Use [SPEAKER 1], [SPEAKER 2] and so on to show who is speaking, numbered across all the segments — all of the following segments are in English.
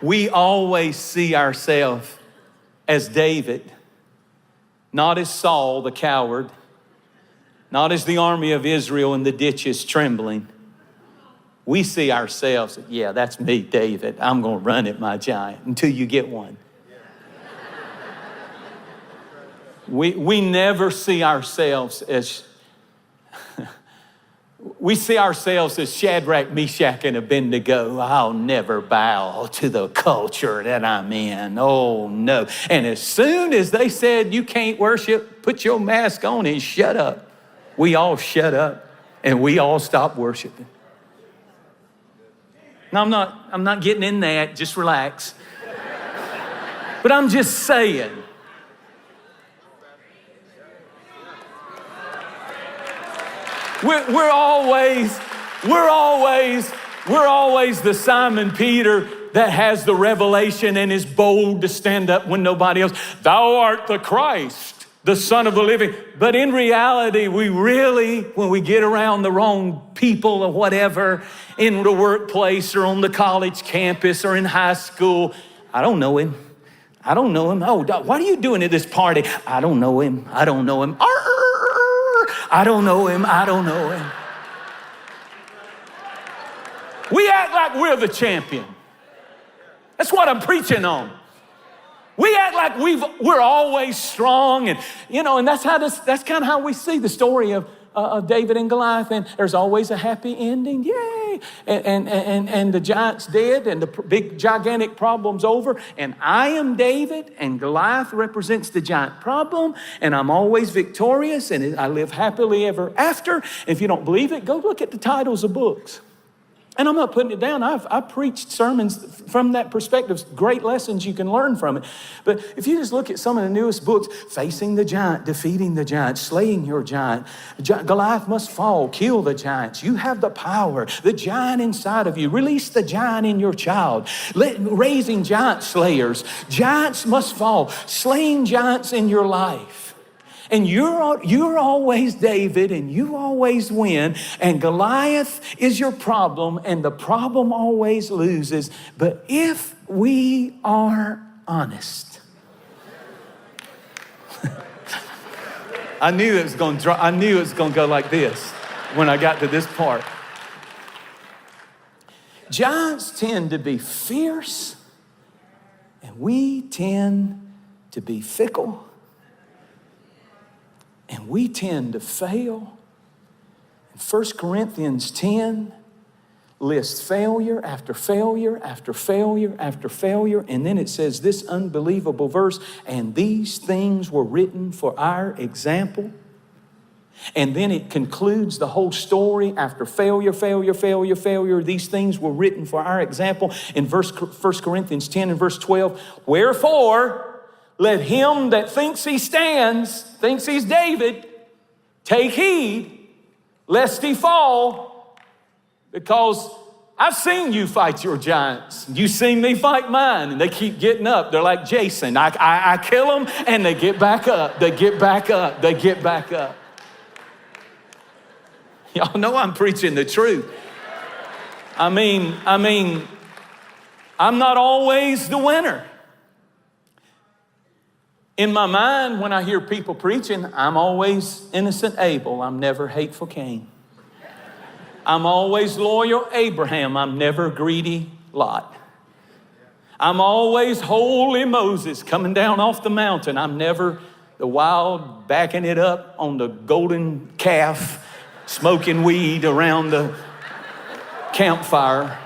[SPEAKER 1] We always see ourselves as David, not as Saul the coward, not as the army of Israel in the ditches trembling. We see ourselves, yeah, that's me, David. I'm going to run at my giant until you get one. We never see ourselves as, we see ourselves as Shadrach, Meshach, and Abednego. I'll never bow to the culture that I'm in. Oh, no. And as soon as they said, you can't worship, put your mask on and shut up, we all shut up and we all stopped worshiping. Now, I'm not getting in that. Just relax. But I'm just saying. We're always the Simon Peter that has the revelation and is bold to stand up when nobody else. Thou art the Christ, the Son of the living. But in reality, when we get around the wrong people or whatever, in the workplace or on the college campus or in high school, I don't know him. I don't know him. Oh, what are you doing at this party? I don't know him. I don't know him. I don't know him. I don't know him. We act like we're the champion. That's what I'm preaching on. We act like we're always strong, and that's kind of how we see the story of David and Goliath. And there's always a happy ending, yay! And the giant's dead, and the big gigantic problem's over. And I am David, and Goliath represents the giant problem, and I'm always victorious, and I live happily ever after. And if you don't believe it, go look at the titles of books. And I'm not putting it down. I've preached sermons from that perspective, great lessons you can learn from it. But if you just look at some of the newest books, Facing the Giant, Defeating the Giant, Slaying Your Giant, Goliath Must Fall, Kill the Giants, You Have the Power, The Giant Inside of You, Release the Giant in Your Child, Raising Giant Slayers, Giants Must Fall, Slaying Giants in Your Life. And you're always David, and you always win, and Goliath is your problem, and the problem always loses. But if we are honest, I knew it was going to go like this when I got to this part. Giants tend to be fierce, and we tend to be fickle. And we tend to fail. 1 Corinthians 10 lists failure after failure after failure after failure. And then it says this unbelievable verse, and these things were written for our example. And then it concludes the whole story after failure, failure, failure, failure. These things were written for our example. In 1 Corinthians 10 and verse 12, wherefore, let him that thinks he stands, thinks he's David, take heed lest he fall, because I've seen you fight your giants. You've seen me fight mine, and they keep getting up. They're like Jason. I kill them, and they get back up. They get back up. They get back up. Y'all know I'm preaching the truth. I mean, I'm not always the winner. In my mind, when I hear people preaching, I'm always innocent Abel. I'm never hateful Cain. I'm always loyal Abraham. I'm never greedy Lot. I'm always holy Moses coming down off the mountain. I'm never the wild backing it up on the golden calf, smoking weed around the campfire.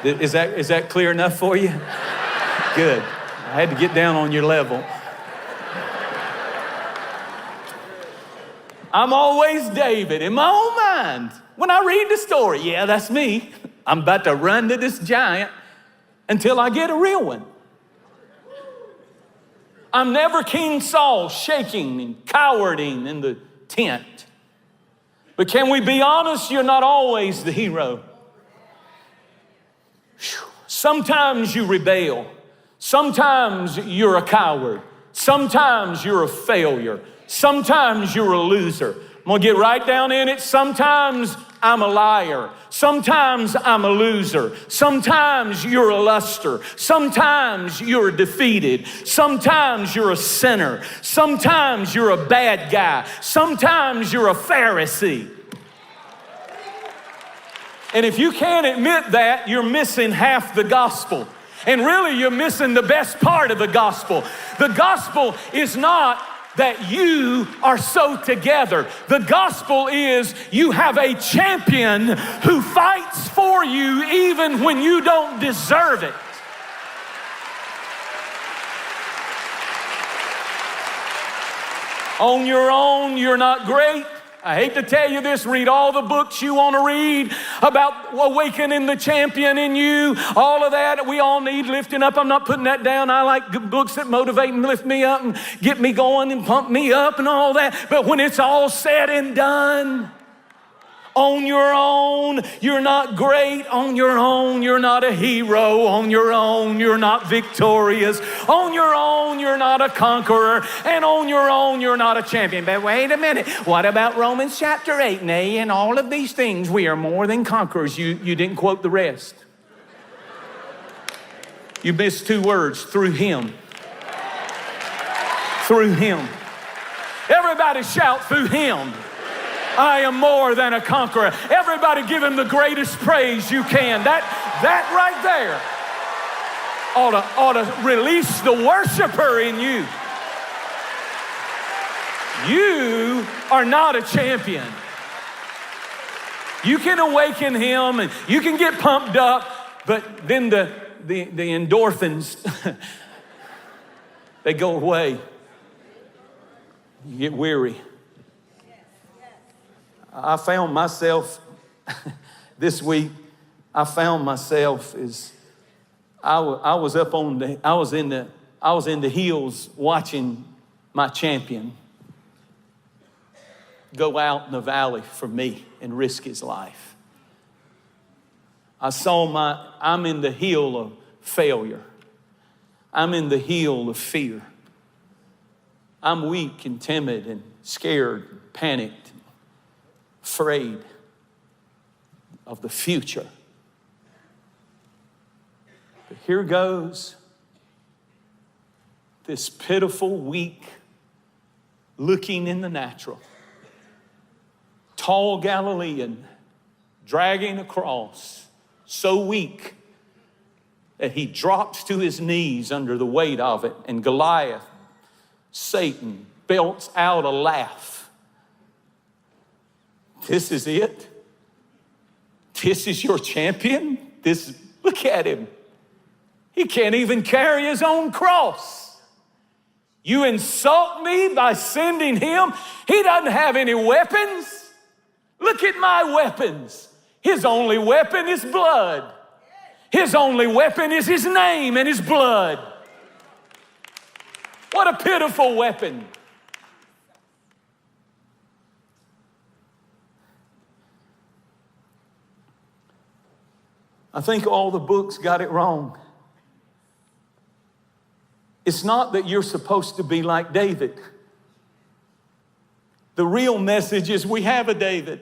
[SPEAKER 1] Is that clear enough for you? Good. I had to get down on your level. I'm always David in my own mind. When I read the story, yeah, that's me. I'm about to run to this giant until I get a real one. I'm never King Saul shaking and cowarding in the tent. But can we be honest? You're not always the hero. Sometimes you rebel. Sometimes you're a coward. Sometimes you're a failure. Sometimes you're a loser. I'm going to get right down in it. Sometimes I'm a liar. Sometimes I'm a loser. Sometimes you're a luster. Sometimes you're defeated. Sometimes you're a sinner. Sometimes you're a bad guy. Sometimes you're a Pharisee. And if you can't admit that, you're missing half the gospel. And really, you're missing the best part of the gospel. The gospel is not that you are so together. The gospel is you have a champion who fights for you even when you don't deserve it. On your own, you're not great. I hate to tell you this, read all the books you want to read about awakening the champion in you, all of that. We all need lifting up. I'm not putting that down. I like good books that motivate and lift me up and get me going and pump me up and all that. But when it's all said and done, on your own, you're not great. On your own, you're not a hero. On your own, you're not victorious. On your own, you're not a conqueror. And on your own, you're not a champion. But wait a minute. What about Romans chapter 8? Nay, in all of these things, we are more than conquerors. You didn't quote the rest. You missed two words, through him. Through him. Everybody shout, through him. I am more than a conqueror. Everybody give him the greatest praise you can. That right there ought to release the worshiper in you. You are not a champion. You can awaken him and you can get pumped up, but then the endorphins, they go away. You get weary. I found myself this week. I was in the hills watching my champion go out in the valley for me and risk his life. I'm in the hill of failure. I'm in the hill of fear. I'm weak and timid and scared, panicked, afraid of the future. But here goes this pitiful, weak, looking in the natural, tall Galilean dragging a cross, so weak that he drops to his knees under the weight of it, and Goliath, Satan, belts out a laugh. This is it? This is your champion? Look at him. He can't even carry his own cross. You insult me by sending him? He doesn't have any weapons. Look at my weapons. His only weapon is blood. His only weapon is his name and his blood. What a pitiful weapon. I think all the books got it wrong. It's not that you're supposed to be like David. The real message is we have a David.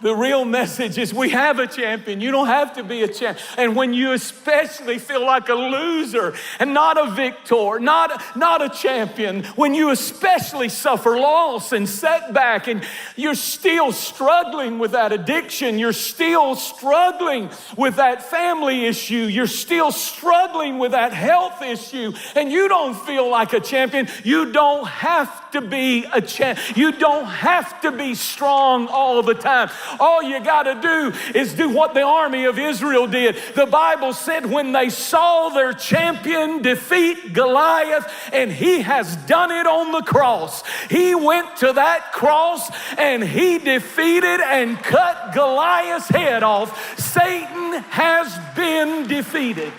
[SPEAKER 1] The real message is we have a champion. You don't have to be a champion. And when you especially feel like a loser and not a victor, not a champion, when you especially suffer loss and setback and you're still struggling with that addiction, you're still struggling with that family issue, you're still struggling with that health issue, and you don't feel like a champion, you don't have to be a champion. You don't have to be strong all the time. All you got to do is do what the army of Israel did. The Bible said when they saw their champion defeat Goliath, and he has done it on the cross. He went to that cross and he defeated and cut Goliath's head off. Satan has been defeated.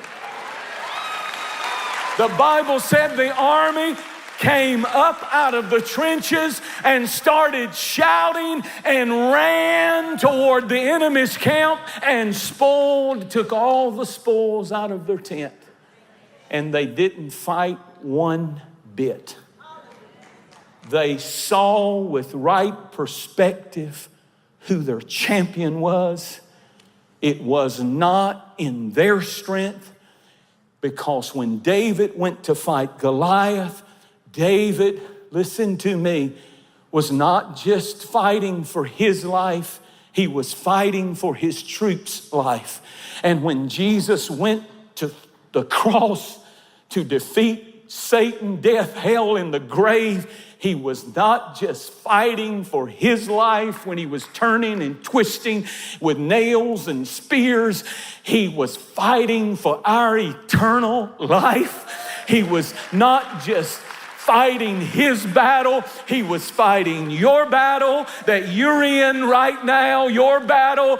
[SPEAKER 1] The Bible said the army came up out of the trenches and started shouting and ran toward the enemy's camp and took all the spoils out of their tent. And they didn't fight one bit. They saw with right perspective who their champion was. It was not in their strength, because when David went to fight Goliath, David, listen to me, was not just fighting for his life, he was fighting for his troops' life. And when Jesus went to the cross to defeat Satan, death, hell, and the grave, he was not just fighting for his life when he was turning and twisting with nails and spears. He was fighting for our eternal life. He was not just fighting his battle, he was fighting your battle that you're in right now, your battle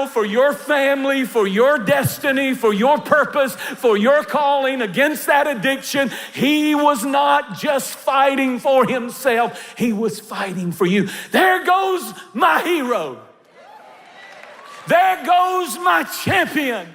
[SPEAKER 1] for your family, for your destiny, for your purpose, for your calling against that addiction. He was not just fighting for himself, he was fighting for you. There goes my hero. There goes my champion.